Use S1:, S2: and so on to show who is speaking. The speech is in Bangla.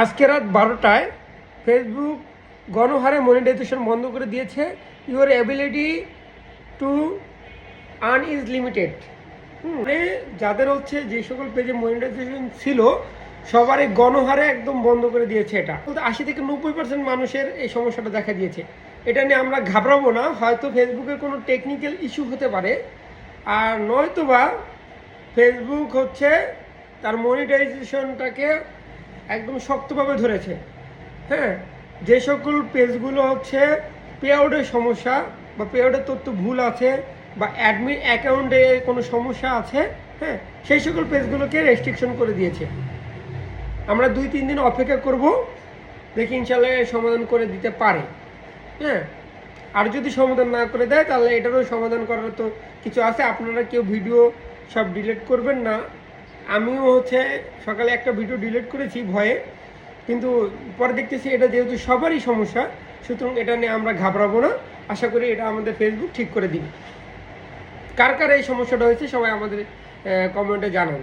S1: আজকে রাত 12টায় ফেসবুক গণহারে মনিটাইজেশন বন্ধ করে দিয়েছে। Your ability to earn is limited. মানে যাদের হচ্ছে যে সকল পেজে মনিটাইজেশন ছিল সবারই গণহারে একদম বন্ধ করে দিয়েছে। এটা বলতে 80 থেকে 90% মানুষের এই সমস্যাটা দেখা দিয়েছে। এটা নিয়ে আমরা ঘাবড়াবো না, হয়তো ফেসবুকের কোনো টেকনিক্যাল ইস্যু হতে পারে, আর নয়তোবা ফেসবুক হচ্ছে তার মনিটাইজেশনটাকে একদম শক্তভাবে ধরেছে। হ্যাঁ, যে সকল পেজগুলো হচ্ছে পে আউটের সমস্যা বা পে আউটের তথ্য ভুল আছে বা অ্যাডমিন অ্যাকাউন্টে কোনো সমস্যা আছে, হ্যাঁ, সেই সকল পেজগুলোকে রেস্ট্রিকশন করে দিয়েছে। আমরা 2-3 দিন অপেক্ষা করব, দেখি ইনশাল্লাহ সমাধান করে দিতে পারে। হ্যাঁ, আর যদি সমাধান না করে দেয় তাহলে এটারও সমাধান করার তো কিছু আছে। আপনারা কেউ ভিডিও সব ডিলিট করবেন না। আমিও হচ্ছে সকালে একটা ভিডিও ডিলিট করেছি ভয়ে, কিন্তু পরে দেখতেছি এটা যেহেতু সবারই সমস্যা, সুতরাং এটা নিয়ে আমরা ঘাবড়াবো না। আশা করি এটা আমাদের ফেসবুক ঠিক করে দিবে। কার কার এই সমস্যাটা হয়েছে সবাই আমাদের কমেন্টে জানান।